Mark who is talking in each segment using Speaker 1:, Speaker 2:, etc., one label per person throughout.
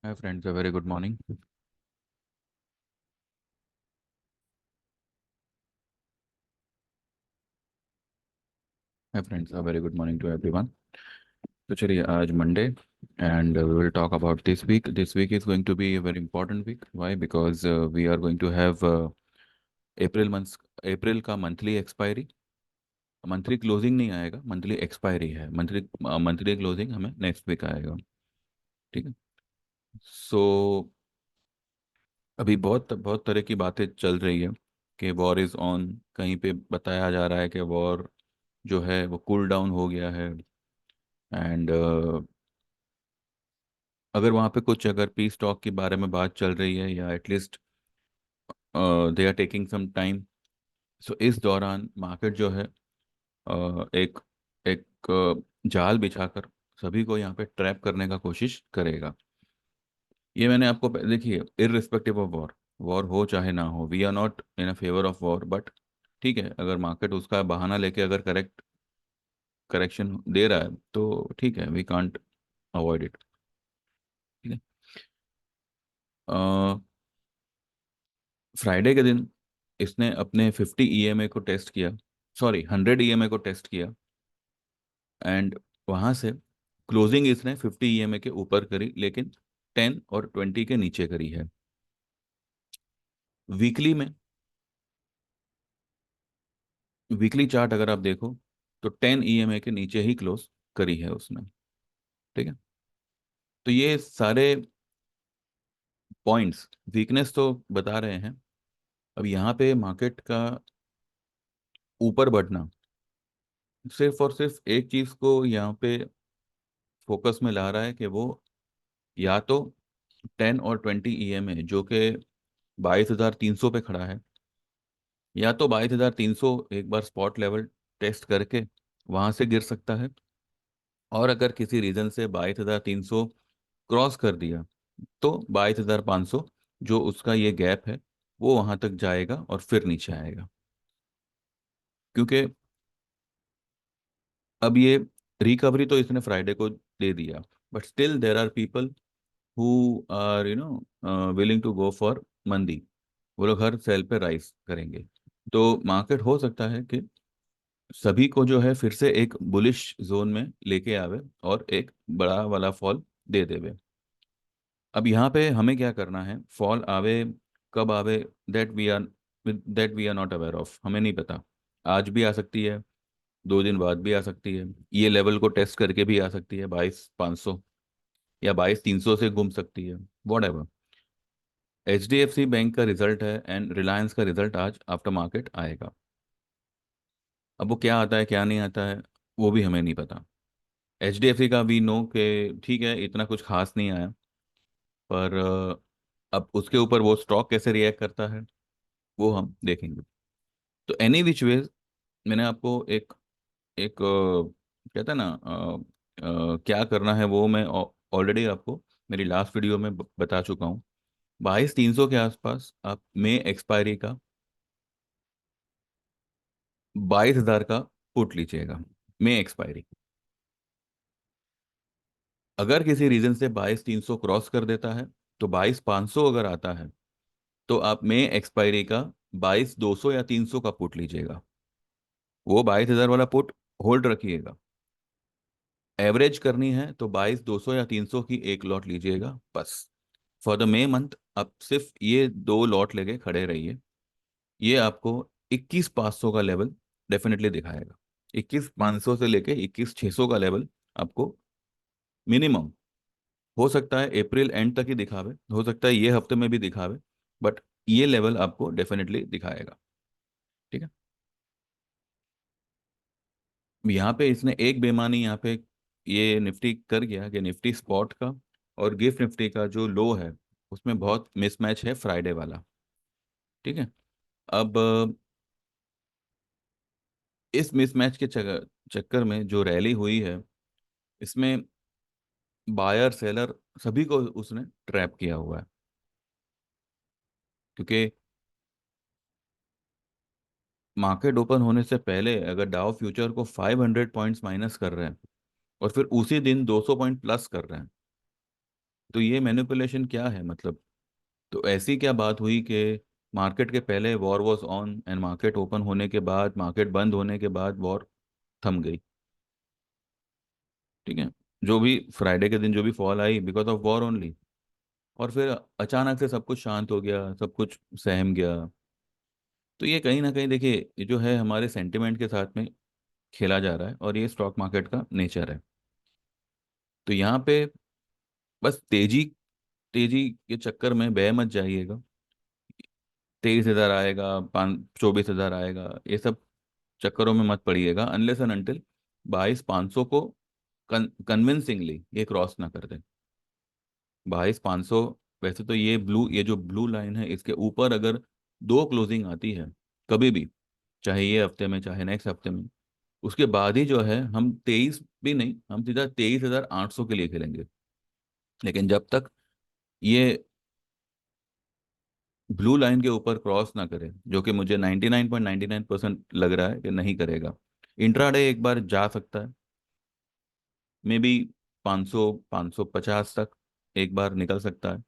Speaker 1: Hi friends, a very good morning. Hi friends, a very good morning to everyone. तो चलिए आज Monday and we will talk about this week. This week is going to be a very important week. Why? Because we are going to have April months April का monthly expiry. Monthly closing नहीं आएगा, monthly expiry है. Monthly closing हमें next week आएगा. ठीक है. सो अभी बहुत बहुत तरह की बातें चल रही है कि वॉर इज़ ऑन. कहीं पे बताया जा रहा है कि वॉर जो है वो कूल डाउन हो गया है. एंड अगर वहाँ पे कुछ अगर पीस टॉक के बारे में बात चल रही है या at least they are taking some time. So इस दौरान मार्केट जो है एक एक जाल बिछाकर सभी को यहाँ पे ट्रैप करने का कोशिश करेगा. ये मैंने आपको देखिए, इररिस्पेक्टिव ऑफ वॉर, वॉर हो चाहे ना हो, we are not in a favour of war. But ठीक है, अगर मार्केट उसका बहाना लेके अगर करेक्शन दे रहा है तो ठीक है, वी कांट अवॉइड इट. ठीक है. फ्राइडे के दिन इसने अपने 50 ईएमए को टेस्ट किया, सॉरी 100 ईएमए को टेस्ट किया. एंड वहां से क्लोजिंग इसने 50 ईएमए के ऊपर करी, लेकिन 10 और 20 के नीचे करी है. वीकली में, वीकली चार्ट अगर आप देखो तो 10 ईएमए के नीचे ही क्लोज करी है उसने. ठीक है. तो ये सारे पॉइंट्स वीकनेस तो बता रहे हैं. अब यहाँ पे मार्केट का ऊपर बढ़ना सिर्फ और सिर्फ एक चीज को यहाँ पे फोकस में ला रहा है कि वो या तो 10 और 20 ईएमए जो कि 22,300 पे खड़ा है, या तो 22,300 एक बार स्पॉट लेवल टेस्ट करके वहां से गिर सकता है. और अगर किसी रीजन से 22,300 क्रॉस कर दिया तो 22,500 जो उसका ये गैप है वो वहां तक जाएगा और फिर नीचे आएगा. क्योंकि अब ये रिकवरी तो इसने फ्राइडे को दे दिया, but still there are people who are willing to go for मंदी. वो लोग हर सेल पे राइज करेंगे. तो मार्केट हो सकता है कि सभी को जो है फिर से एक बुलिश जोन में लेके आवे और एक बड़ा वाला फॉल दे देवे. अब यहाँ पे हमें क्या करना है, फॉल आवे कब आवे, that we are that we are not aware of. हमें नहीं पता. आज भी आ सकती है, 2 दिन बाद भी आ सकती है, ये लेवल को टेस्ट करके भी आ सकती है 22,500, या 22,300 से घूम सकती है. What ever. HDFC बैंक का रिजल्ट है एंड रिलायंस का रिजल्ट आज आफ्टर मार्केट आएगा. अब वो क्या आता है क्या नहीं आता है वो भी हमें नहीं पता. HDFC का वी नो कि ठीक है, इतना कुछ खास नहीं आया. पर अब उसके ऊपर वो स्टॉक कैसे रिएक्ट करता है वो हम देखेंगे. तो एनी विच वेज मैंने आपको एक एक कहता है ना क्या करना है वो मैं ऑलरेडी आपको मेरी लास्ट वीडियो में बता चुका हूँ. 22,300 के आसपास आप मई एक्सपायरी का 22,000 का पुट लीजिएगा. मई एक्सपायरी अगर किसी रीजन से 22,300 क्रॉस कर देता है तो 22,500 अगर आता है तो आप मई एक्सपायरी का 22,200 या 300 का पुट लीजिएगा. वो 22,000 वाला पुट होल्ड रखिएगा. एवरेज करनी है तो 22,200 या 300 की एक लॉट लीजिएगा बस. फॉर द मे मंथ आप सिर्फ ये दो लॉट लेके खड़े रहिए. ये आपको 21,500 का लेवल डेफिनेटली दिखाएगा. 21,500 से लेके 21,600 का लेवल आपको मिनिमम हो सकता है अप्रैल एंड तक ही दिखावे, हो सकता है ये हफ्ते में भी दिखावे, बट ये लेवल आपको डेफिनेटली दिखाएगा. ठीक है. यहाँ पे इसने एक बेईमानी यहाँ पे ये निफ्टी कर गया कि निफ्टी स्पॉट का और गिफ्ट निफ्टी का जो लो है उसमें बहुत मिसमैच है फ्राइडे वाला. ठीक है. अब इस मिसमैच के चक्कर में जो रैली हुई है इसमें बायर सेलर सभी को उसने ट्रैप किया हुआ है. क्योंकि मार्केट ओपन होने से पहले अगर डाउ फ्यूचर को 500 पॉइंट्स माइनस कर रहे हैं और फिर उसी दिन 200 पॉइंट प्लस कर रहे हैं तो ये मैनिपुलेशन क्या है मतलब? तो ऐसी क्या बात हुई कि मार्केट के पहले war was on and market open होने के बाद, मार्केट बंद होने के बाद वॉर थम गई? ठीक है, जो भी फ्राइडे के दिन जो भी fall I because of war only, और फिर अचानक से सब कुछ शांत हो गया, सब कुछ सहम गया। तो ये कहीं ना कहीं देखिए, ये जो है हमारे सेंटिमेंट के साथ में खेला जा रहा है, और ये स्टॉक मार्केट का नेचर है। तो यहाँ पे बस तेजी तेजी के चक्कर में बह मत जाइएगा। 23,000 आएगा, 24,000 आएगा, ये सब चक्करों में मत पड़िएगा, अनलेस एंड अनटिल 22,500 को कन्विंसिंगली ये क्रॉस ना कर दे। 22,500, वैसे तो ये जो ब्लू लाइन है, इसके ऊपर अगर दो क्लोजिंग आती है कभी भी, चाहे ये हफ्ते में चाहे नेक्स्ट हफ्ते में, उसके बाद ही जो है हम 23 भी नहीं, हम सीधा 23,800 के लिए खेलेंगे। लेकिन जब तक ये ब्लू लाइन के ऊपर क्रॉस ना करे, जो कि मुझे 99.99% लग रहा है कि नहीं करेगा, इंट्राडे एक बार जा सकता है, मे बी 500 550 तक एक बार निकल सकता है।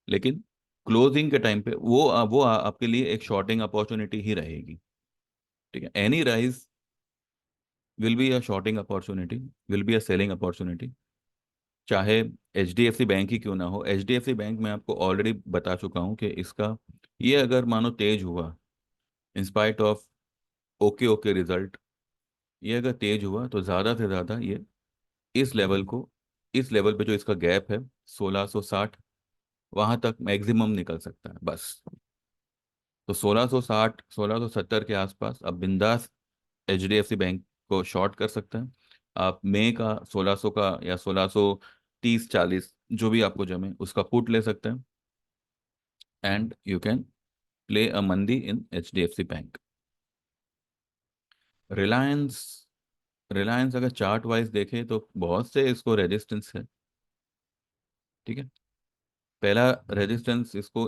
Speaker 1: लेकिन क्लोजिंग के टाइम पे आपके लिए एक शॉर्टिंग अपॉर्चुनिटी ही रहेगी। ठीक है, any rise will be a shorting opportunity, will be a selling opportunity. चाहे H D F C bank ही क्यों ना हो, H D F C bank मैं आपको ऑलरेडी बता चुका हूँ कि इसका, ये अगर मानो तेज हुआ, in spite of okay okay result, ये अगर तेज हुआ तो ज़्यादा से ज़्यादा ये इस लेवल को, इस लेवल पे जो इसका गैप है 1660, वहां तक मैक्सिमम निकल सकता है बस। तो 1660 1670 के आसपास आप बिंदास H D F C bank को शॉर्ट कर सकते हैं। आप मई का 1600 का या 1630 40 जो भी आपको जमे उसका पुट ले सकते हैं, and you can play a मंदी in H D F C bank. Reliance, Reliance अगर चार्ट वाइज देखें तो बहुत से इसको रेजिस्टेंस है। ठीक है, पहला रेजिस्टेंस इसको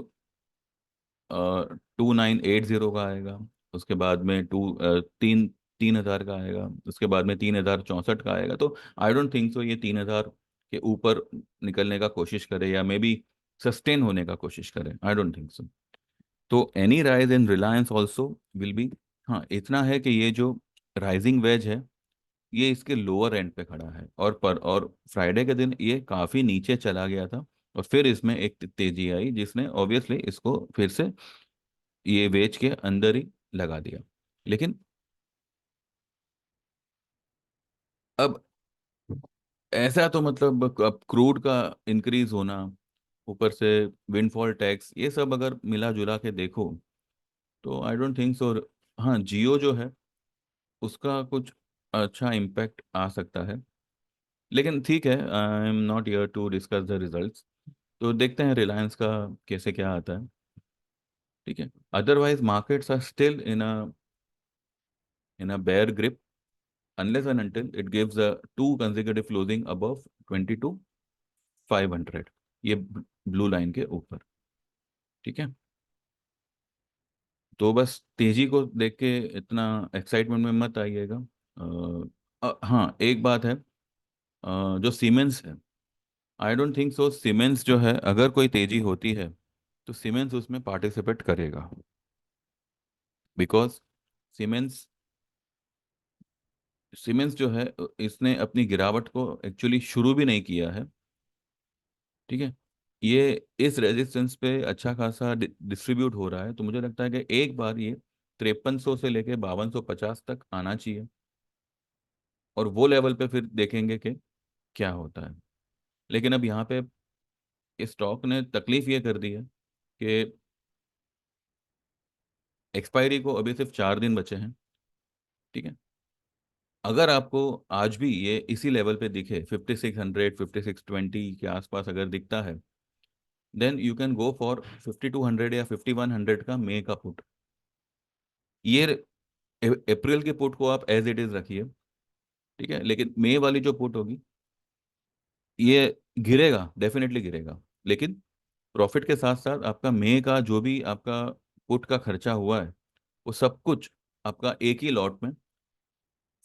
Speaker 1: 2980 का आएगा, उसके बाद में 3,000 का आएगा, उसके बाद में 3,064 का आएगा। तो आई डोंट थिंक सो ये 3,000 के ऊपर निकलने का कोशिश करे, या मे बी सस्टेन होने का कोशिश करे, आई डोंट थिंक सो। तो any rise in Reliance also will be, हाँ इतना है कि ये जो राइजिंग वेज है ये इसके लोअर एंड पे खड़ा है, और फ्राइडे के दिन ये काफ़ी नीचे चला गया था, और फिर इसमें एक तेजी आई जिसने ऑब्वियसली इसको फिर से ये वेज के अंदर ही लगा दिया। लेकिन अब ऐसा तो मतलब अब क्रूड का इंक्रीज होना, ऊपर से विंडफॉल टैक्स, ये सब अगर मिला जुला के देखो तो आई डोंट थिंक सो। हाँ, जियो जो है उसका कुछ अच्छा इम्पैक्ट आ सकता है, लेकिन ठीक है, I am not here to discuss the results. तो देखते हैं रिलायंस का कैसे क्या आता है। ठीक है, otherwise markets are still in a bear grip, unless and until it gives a two consecutive closing above 22,500, ये ब्लू लाइन के ऊपर। ठीक है, तो बस तेजी को देख के इतना एक्साइटमेंट में मत आइएगा। हाँ एक बात है, जो सीमेंस है, I don't think so siemens जो है अगर कोई तेजी होती है तो सीमेंस उसमें पार्टिसिपेट करेगा, बिकॉज सीमेंस सीमेंस जो है इसने अपनी गिरावट को एक्चुअली शुरू भी नहीं किया है। ठीक है, ये इस रेजिस्टेंस पे अच्छा खासा डिस्ट्रीब्यूट हो रहा है, तो मुझे लगता है कि एक बार ये 5300 से लेके 5250 तक आना चाहिए, और वो लेवल पे फिर देखेंगे कि क्या होता है। लेकिन अब यहाँ पे इस स्टॉक ने तकलीफ ये कर दी है कि एक्सपायरी को अभी सिर्फ 4 दिन बचे हैं। ठीक है, अगर आपको आज भी ये इसी लेवल पे दिखे, 5600 5620 के आसपास अगर दिखता है, then you can go for 5200 या 5100 का मे का पुट। ये अप्रैल के पुट को आप एज इट इज रखिए। ठीक है, लेकिन मई वाली जो पुट होगी ये गिरेगा, डेफिनेटली गिरेगा, लेकिन प्रॉफिट के साथ साथ आपका मई का जो भी आपका पुट का खर्चा हुआ है वो सब कुछ आपका एक ही लॉट में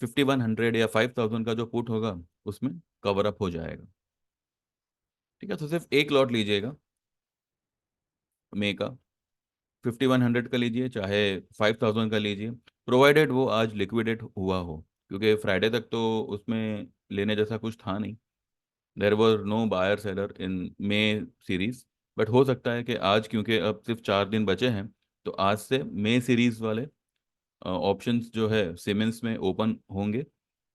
Speaker 1: 5100 या 5000 का जो पुट होगा उसमें कवर अप हो जाएगा। ठीक है, तो सिर्फ एक लॉट लीजिएगा मे का, 5100 का लीजिए चाहे 5000 का लीजिए, प्रोवाइडेड वो आज लिक्विडेट हुआ हो, क्योंकि फ्राइडे तक तो उसमें लेने जैसा कुछ था नहीं। There were no buyer seller in May series. But हो सकता है कि आज, क्योंकि अब सिर्फ 4 दिन बचे हैं, तो आज से मे सीरीज वाले ऑप्शंस जो है सीमेंस में ओपन होंगे।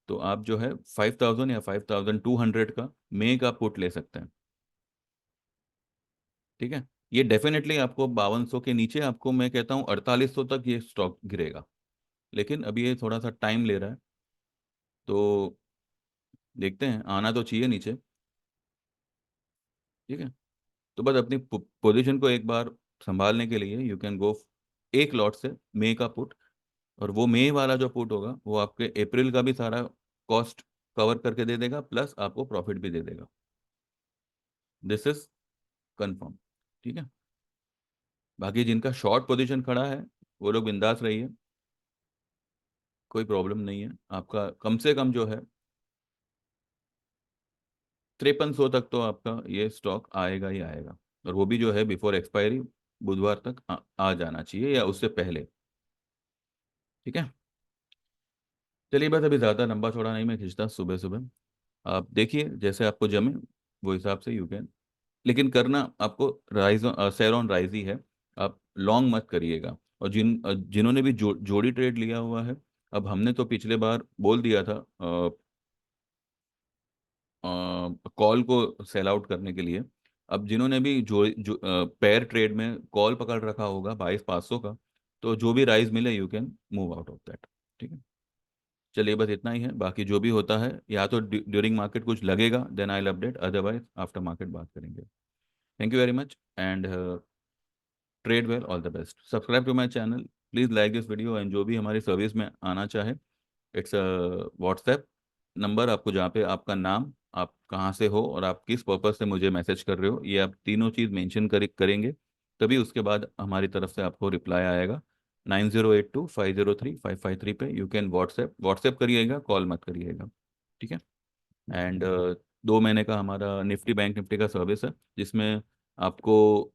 Speaker 1: तो आप जो है 5000 या 5200 का मे का पुट ले सकते हैं। ठीक है, ये डेफिनेटली आपको 5200 के नीचे, आपको मैं कहता हूँ 4800 तक ये स्टॉक गिरेगा, लेकिन अभी ये थोड़ा सा टाइम ले रहा है, तो देखते हैं, आना तो चाहिए नीचे। ठीक है, तो बस अपनी पोजीशन को एक बार संभालने के लिए यू कैन गो एक लॉट से मे का पुट, और वो मे वाला जो पुट होगा वो आपके अप्रैल का भी सारा कॉस्ट कवर करके दे देगा, प्लस आपको प्रॉफिट भी दे देगा। This is confirm. ठीक है, बाकी जिनका शॉर्ट पोजीशन खड़ा है वो लोग बिंदास रहिए, कोई प्रॉब्लम नहीं है। आपका कम से कम जो है 5300 तक तो आपका ये स्टॉक आएगा ही आएगा, और वो भी जो है बिफोर एक्सपायरी बुधवार तक आ जाना चाहिए या उससे पहले। ठीक है, चलिए बस अभी ज़्यादा लंबा चौड़ा नहीं मैं खींचता सुबह सुबह। आप देखिए जैसे आपको जमे वो हिसाब से यू कैन, लेकिन करना आपको राइज सेल ऑन राइज ही है। आप लॉन्ग मत करिएगा। और जिन्होंने भी जोड़ी ट्रेड लिया हुआ है, अब हमने तो पिछले बार बोल दिया था कॉल को सेल आउट करने के लिए। अब जिन्होंने भी जो पेयर ट्रेड में कॉल पकड़ रखा होगा 22,500 का, तो जो भी राइज मिले you can move out of that. ठीक है, चलिए बस इतना ही है, बाकी जो भी होता है या तो ड्यूरिंग मार्केट कुछ लगेगा then I will update, otherwise after market बात करेंगे। Thank you very much and trade well, all the best. Subscribe to my channel, please like this video, and जो भी हमारी सर्विस में आना चाहे, इट्स व्हाट्सएप नंबर, आपको जहाँ पे आपका नाम, आप कहाँ से हो और आप किस पर्पज़ से मुझे मैसेज कर रहे हो, ये आप तीनों चीज़ मेंशन करेंगे, तभी उसके बाद हमारी तरफ से आपको रिप्लाई आएगा। 9082503553 पे यू कैन व्हाट्सएप करिएगा, कॉल मत करिएगा। ठीक है, एंड 2 महीने का हमारा निफ्टी बैंक निफ्टी का सर्विस है, जिसमें आपको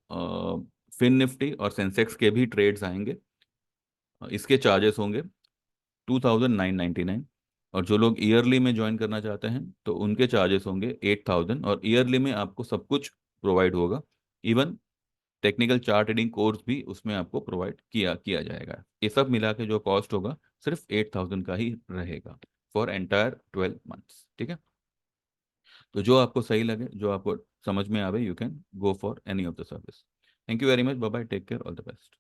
Speaker 1: फिन निफ्टी और सेंसेक्स के भी ट्रेड्स आएंगे। इसके चार्जेस होंगे 2999, और जो लोग ईयरली में ज्वाइन करना चाहते हैं तो उनके चार्जेस होंगे 8000, और ईयरली में आपको सब कुछ प्रोवाइड होगा। Even technical chart reading course भी उसमें आपको प्रोवाइड किया किया जाएगा। ये सब मिला के जो कॉस्ट होगा सिर्फ 8000 का ही रहेगा फॉर एंटायर 12 मंथ्स। ठीक है, तो जो आपको सही लगे, जो आपको समझ में आवे, you can go for any of the service. Thank you very much, bye bye, take care, all the best.